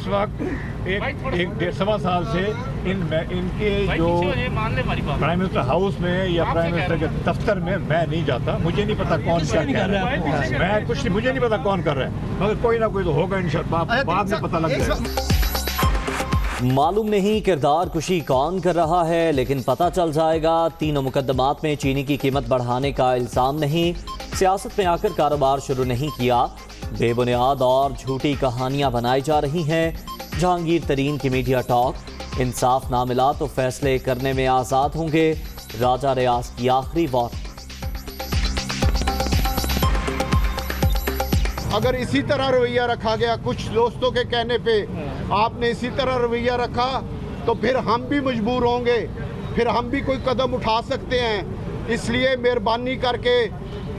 इस वक्त एक 1.5 साल से इनके जो प्राइम मिनिस्टर हाउस में या प्राइम मिनिस्टर के दफ्तर में मैं नहीं जाता। मुझे नहीं पता कौन क्या कह रहा है, मैं कुछ नहीं, मुझे नहीं पता कौन कर रहा है, मगर कोई ना कोई तो होगा इंशाअल्लाह, बाद में पता लग जाएगा। मालूम नहीं किरदार कुशी कौन कर रहा है, लेकिन पता चल जाएगा। तीनों मुकदमात में चीनी की कीमत बढ़ाने का इल्जाम नहीं, सियासत में आकर कारोबार शुरू नहीं किया, बेबुनियाद और झूठी कहानियां बनाई जा रही हैं। जहांगीर तरीन की मीडिया टॉक, इंसाफ ना मिला तो फैसले करने में आज़ाद होंगे, राजा रियाज की आखिरी वार्निंग। अगर इसी तरह रवैया रखा गया, कुछ दोस्तों के कहने पे आपने इसी तरह रवैया रखा, तो फिर हम भी मजबूर होंगे, फिर हम भी कोई कदम उठा सकते हैं। इसलिए मेहरबानी करके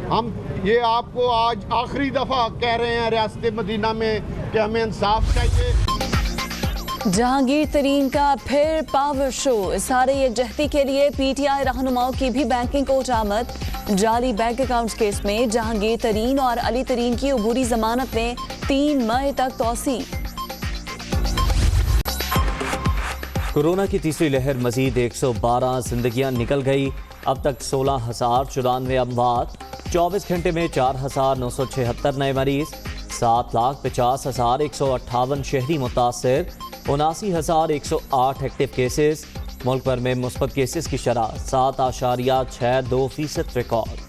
हम ये आपको आज आखिरी दफ़ा कह रहे हैं रियासत मदीना में कि हमें इंसाफ चाहिए। जहांगीर तरीन का फिर पावर शो, इज़हार यकजहती के लिए पीटीआई रहनुमाओं की भी बैंकिंग कोर्ट आमद। जाली बैंक अकाउंट्स केस में जहांगीर तरीन और अली तरीन की अबूरी जमानत में 3 मई तक तौसी। कोरोना की तीसरी लहर मजीद 112 जिंदगियां निकल गई। अब तक 16,094 अमवात, 24 घंटे में 4,976 नए मरीज, 7,50,158 शहरी मुतासर, 79,108 एक्टिव केसेस। मुल्क भर में मुस्बत केसेस की शरह 7.62% रिकॉर्ड।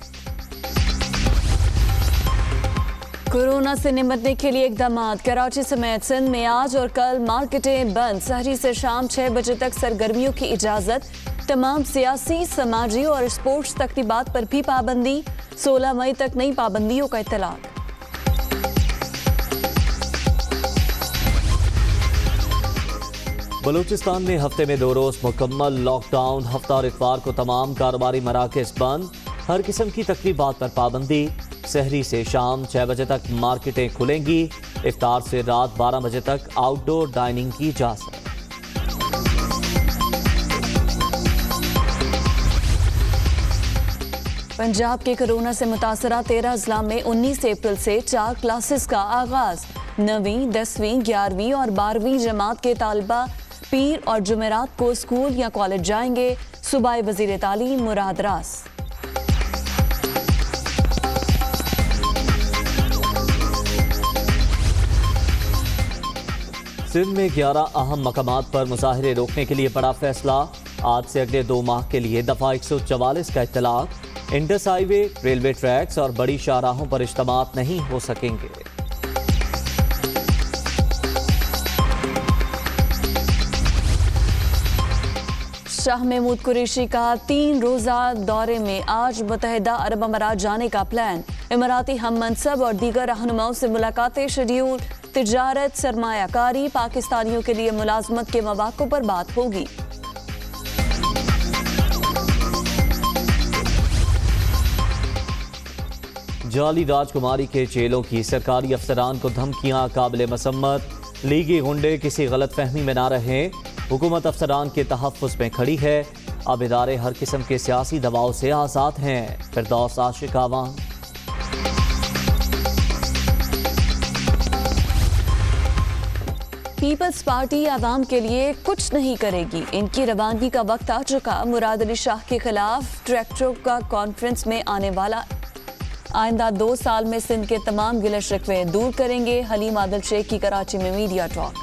कोरोना से निपटने के लिए इकदाम। कराची समेत सिंध में आज और कल मार्केटें बंद, सहरी से शाम 6 बजे तक सरगर्मियों की इजाज़त। तमाम सियासी, समाजी और स्पोर्ट्स तकरीबात पर भी पाबंदी। 16 मई तक नई पाबंदियों का इत्तलाक। बलूचिस्तान में हफ्ते में 2 रोज मुकम्मल लॉकडाउन। हफ्ता और इतवार को तमाम कारोबारी मराकज़ बंद, हर किस्म की तकरीबात पर पाबंदी। सहरी से शाम 6 बजे तक मार्केटें खुलेंगी, इफ्तार से रात 12 बजे तक आउटडोर डाइनिंग की इजाज़त। पंजाब के कोरोना से मुतासरा 13 अजला में 19 अप्रैल से 4 क्लासेस का आगाज। 9वीं, 10वीं, 11वीं और 12वीं जमात के तालिबा पीर और जुमेरात को स्कूल या कॉलेज जाएंगे। सूबाई वजीर तालीम मुराद रास। सिंध में 11 अहम मकामात पर मुजाहिरे रोकने के लिए बड़ा फैसला। आज से अगले 2 माह के लिए दफा 144 का इत्तलाक। इंडस हाईवे, रेलवे ट्रैक्स और बड़ी शाहराहों पर इज्तिमात नहीं हो सकेंगे। शाह महमूद कुरैशी का 3 रोज़ा दौरे में आज मुत्तहिदा अरब अमारात जाने का प्लान। इमाराती हम मनसब और दीगर रहनुमाओं से मुलाकातें शेड्यूल। तिजारत, सरमायाकारी, पाकिस्तानियों के लिए मुलाजमत के मौक़ों पर बात होगी। जाली राजकुमारी के चेलों की सरकारी अफसरान को धमकियां काबिल मसम्मत। लीगी गुंडे किसी गलत फहमी में ना रहें, हुकूमत अफसरान के तहफ़्फ़ुज़ में खड़ी है। अब इदारे हर किस्म के सियासी दबाव से आज़ाद हैं। फिरदौस आशिक आवाम। पीपल्स पार्टी आवाम के लिए कुछ नहीं करेगी, इनकी रवानगी का वक्त आ चुका। मुराद अली शाह के खिलाफ डायरेक्टरों का कॉन्फ्रेंस में आने वाला। आइंदा 2 साल में सिंध के तमाम गिले शिकवे दूर करेंगे। हलीम आदिल शेख की कराची में मीडिया टॉक।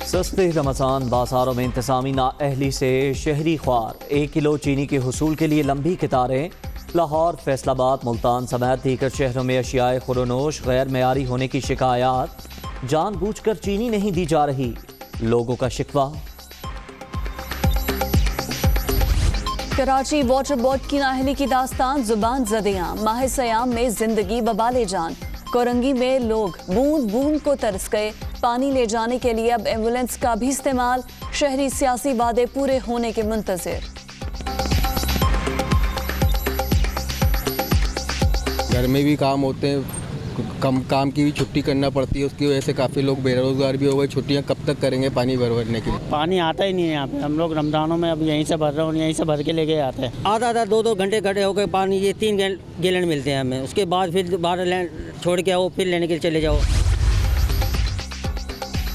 सस्ते रमजान बाजारों में इंतजामी नाअहली से शहरी ख्वार। 1 किलो चीनी के हुसूल के लिए लंबी कतारें। लाहौर, फैसलाबाद, मुल्तान समेत दीगर शहरों में अशियाए खुरोनोश गैर मयारी होने की शिकायत। जानबूझकर चीनी नहीं दी जा रही, लोगों का शिकवा। कराची वाटर बोर्ड की नाअहली की दास्तान, जुबान ज़दियाँ। माह सयाम में जिंदगी बबाले जान। कोरंगी में लोग बूंद बूंद को तरस गए। पानी ले जाने के लिए अब एम्बुलेंस का भी इस्तेमाल। शहरी सियासी वादे पूरे होने के मुंतज़िर। घर में भी काम होते हैं, काम की भी छुट्टी करना पड़ती है, उसकी वजह से काफ़ी लोग बेरोजगार भी हो गए। छुट्टियां कब तक करेंगे पानी भरने के लिए? पानी आता ही नहीं है यहाँ पे। हम लोग रमजानों में अब यहीं से भर रहे हैं और यहीं से भर के लेके आते हैं। आधा 2 घंटे खड़े होकर पानी, ये 3 गैलन मिलते हैं हमें। उसके बाद फिर बाहर छोड़ के आओ, फिर लेने के लिए चले जाओ।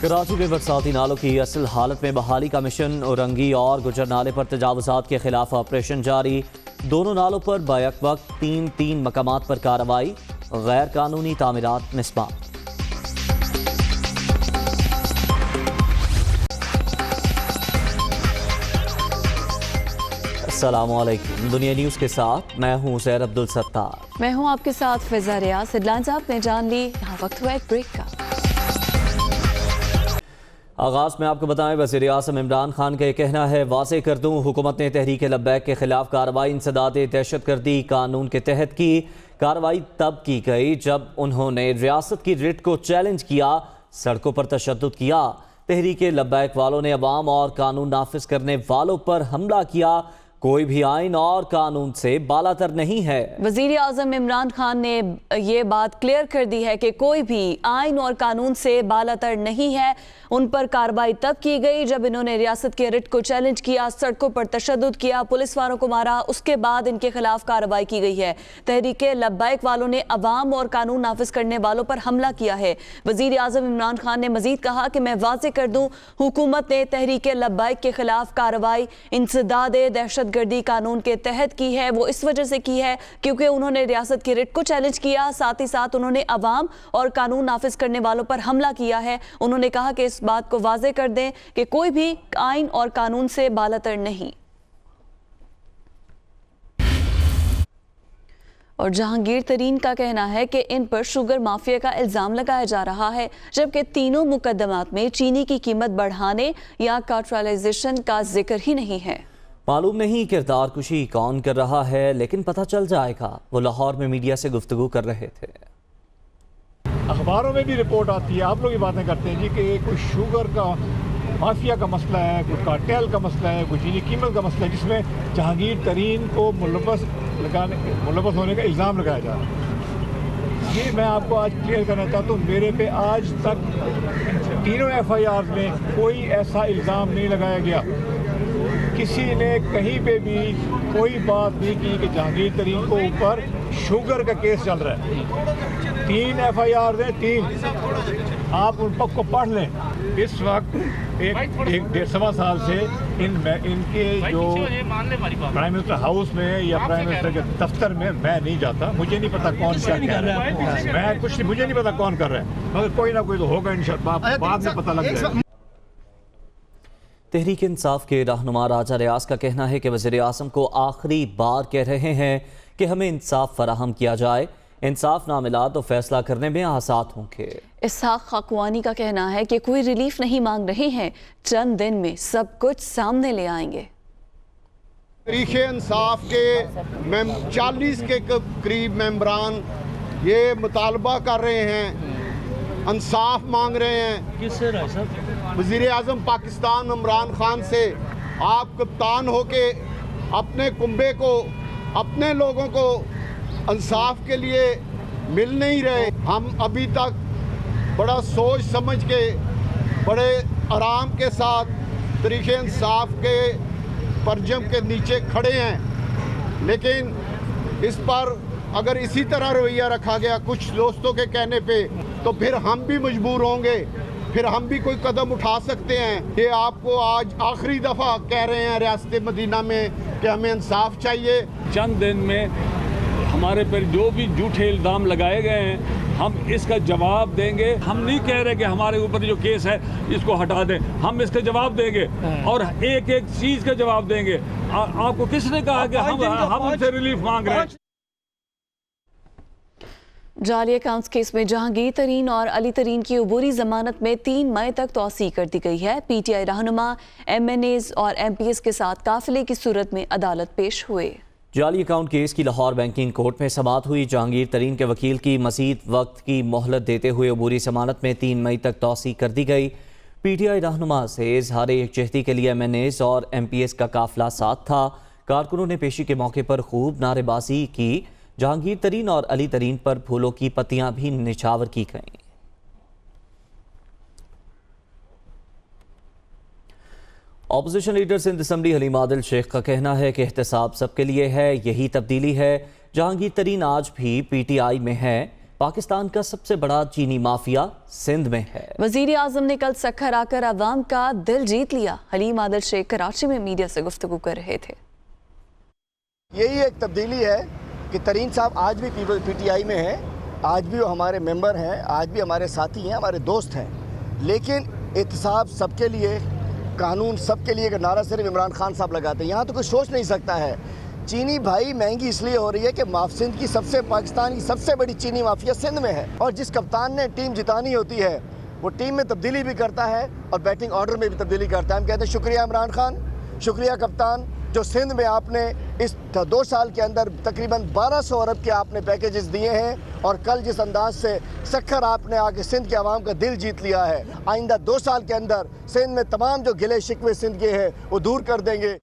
कराची में बरसाती नालों की असल हालत में बहाली का मिशन। औरंगी और गुजर नाले पर तजावुजात के खिलाफ ऑपरेशन जारी। दोनों नालों पर बैक वक्त 3 मकामात पर कार्रवाई। गैर कानूनी तामीरात निस्बत। अस्सलामुअलैकुम। दुनिया न्यूज़ के साथ मैं हूँ ज़ैर अब्दुल सत्तार। मैं हूं आपके साथ फिजा रियाज। हेडलाइंस आपने जान ली, यहाँ वक्त हुआ एक ब्रेक का। आगाज़ में आपको बताएं, वज़ीर आज़म इमरान खान का ये कहना है, वाज़ेह कर दूँ, हुकूमत ने तहरीक लब्बैक के खिलाफ कार्रवाई इंसदाद दहशतगर्दी कानून के तहत की। कार्रवाई तब की गई जब उन्होंने रियासत की रिट को चैलेंज किया, सड़कों पर तशद्दुद किया। तहरीक लब्बैक वालों ने अवाम और कानून नाफिज करने वालों पर हमला किया। कोई भी आइन और कानून से बालातर नहीं है। वज़ीर आज़म इमरान खान ने ये बात क्लियर कर दी है कि कोई भी आइन और कानून से बालातर नहीं है। उन पर कार्रवाई तब की गई जब इन्होंने रियासत के रिट को चैलेंज किया, सड़कों पर तशद्दुद किया, पुलिस वालों को मारा। उसके बाद इनके खिलाफ कार्रवाई की गई है। तहरीक लब्बैक वालों ने अवाम और कानून नाफिज करने वालों पर हमला किया है। वज़ीर आज़म इमरान खान ने मजीद कहा कि मैं वाज़ेह कर दूँ, हुकूमत ने तहरीक लब्बैक के खिलाफ कार्रवाई इंसदाद दहशतगर्दी कानून के तहत की है। वो इस वजह से की है क्योंकि उन्होंने रियासत की रिट को चैलेंज किया, साथ ही साथ उन्होंने अवाम और कानून नाफिज करने वालों पर हमला किया है। उन्होंने कहा कि इस बात को वाज़ेह कर दें कि कोई भी आइन और कानून से बालातर नहीं। और जहांगीर तरीन का कहना है कि इन पर शुगर माफिया का इल्ज़ाम लगाया जा रहा है, जबकि तीनों मुकदमात में चीनी की कीमत बढ़ाने या कार्टराइजेशन का जिक्र ही नहीं है। मालूम नहीं किरदार कुशी कौन कर रहा है, लेकिन पता चल जाएगा। वो लाहौर में मीडिया से गुफ्तगू कर रहे थे। अखबारों में भी रिपोर्ट आती है, आप लोग ये बातें करते हैं जी कि कोई शुगर का माफिया का मसला है, कोई कार्टेल का मसला है, कोई चीनी कीमत का मसला है, जिसमें जहांगीर तरीन को मुलव्वस होने का इल्ज़ाम लगाया जा रहा है। ये मैं आपको आज क्लियर करना चाहता हूँ, मेरे पे आज तक तीनों FIR में कोई ऐसा इल्ज़ाम नहीं लगाया गया। किसी ने कहीं पे भी कोई बात नहीं की कि जहांगीर तरीन को ऊपर शुगर का केस चल रहा है। 3 FIR है, 3 आप उन पक को पढ़ लें। इस वक्त एक 1.25 साल से इनके जो प्राइम मिनिस्टर हाउस में या प्राइम मिनिस्टर के दफ्तर में मैं नहीं जाता। मुझे नहीं पता कौन क्या कह रहा है, मैं कुछ नहीं, मुझे नहीं पता कौन कर रहा है, मगर कोई ना कोई तो होगा इंशाअल्लाह, बाद में पता लग जाएगा। तहरीक इंसाफ के रहनुमा राजा रियाज का कहना है कि वज़ीर आज़म को आखिरी बार कह रहे हैं कि हमें इंसाफ फराहम किया जाए। इंसाफ ना मिला तो फैसला करने में आसाद होंगे। इसहाक खाकवानी का कहना है कि कोई रिलीफ नहीं मांग रहे हैं, चंद दिन में सब कुछ सामने ले आएंगे। तहरीक इंसाफ के 40 के करीब मेंबरान ये मुतालबा कर रहे हैं, इंसाफ मांग रहे हैं। किससे रहा सर? वज़ीर आज़म पाकिस्तान इमरान खान से, आप कप्तान होके अपने कुंबे को, अपने लोगों को इंसाफ के लिए मिल नहीं रहे। हम अभी तक बड़ा सोच समझ के, बड़े आराम के साथ तहरीक इंसाफ के परचम के नीचे खड़े हैं, लेकिन इस पर अगर इसी तरह रवैया रखा गया कुछ दोस्तों के कहने पे, तो फिर हम भी मजबूर होंगे, फिर हम भी कोई कदम उठा सकते हैं। ये आपको आज आखिरी दफ़ा कह रहे हैं रियासत मदीना में कि हमें इंसाफ चाहिए। चंद दिन में हमारे पर जो भी झूठे इल्ज़ाम लगाए गए हैं, हम इसका जवाब देंगे। हम नहीं कह रहे कि हमारे ऊपर जो केस है इसको हटा दें, हम इसका जवाब देंगे और एक एक चीज़ का जवाब देंगे। आपको किसने कहा कि हम उनसे रिलीफ मांग रहे हैं? जाली अकाउंट्स केस में जहांगीर तरीन और अली तरीन की अबूरी जमानत में 3 मई तक तौसी कर दी गई है। PTI रहनुमा MNAs और MPs के साथ काफिले की सूरत में अदालत पेश हुए। जाली अकाउंट केस की लाहौर बैंकिंग कोर्ट में समाअत हुई। जहांगीर तरीन के वकील की मजीद वक्त की मोहलत देते हुए अबूरी जमानत में 3 मई तक तौसी कर दी गई। PTI रहनुमा से इजहार यकजहती के लिए MNAs और MPs का काफिला साथ था। कारकुनों ने पेशी के मौके पर खूब नारेबाजी की। जहांगीर तरीन और अली तरीन पर फूलों की पत्तियां भी निछावर की गईं। Opposition leader Sindh assembly Haleem Adil Shaikh का कहना है कि एहतसाब सबके लिए है, यही तब्दीली है। जहांगीर तरीन आज भी पीटीआई में है। पाकिस्तान का सबसे बड़ा चीनी माफिया सिंध में है। वजीर आजम ने कल सक्खर आकर अवाम का दिल जीत लिया। हलीम आदिल शेख कराची में मीडिया से गुफ्तगू कर रहे थे। यही एक तब्दीली है कि तरीन साहब आज भी पीटीआई में है, आज भी वो हमारे मेंबर हैं, आज भी हमारे साथी हैं, हमारे दोस्त हैं। लेकिन एहतसाब सबके लिए, कानून सबके लिए का नारा सिर्फ इमरान खान साहब लगाते हैं। यहाँ तो कोई सोच नहीं सकता है। चीनी भाई महंगी इसलिए हो रही है कि सिंध की पाकिस्तान की सबसे बड़ी चीनी माफिया सिंध में है, और जिस कप्तान ने टीम जितानी होती है वो टीम में तब्दीली भी करता है और बैटिंग ऑर्डर में भी तब्दीली करता है। हम कहते हैं शुक्रिया इमरान खान, शुक्रिया कप्तान, जो सिंध में आपने इस 2 साल के अंदर तकरीबन 1200 अरब के आपने पैकेजेस दिए हैं, और कल जिस अंदाज से सक्खर आपने आके सिंध के आवाम का दिल जीत लिया है। आइंदा 2 साल के अंदर सिंध में तमाम जो गिले शिकवे सिंध के हैं वो दूर कर देंगे।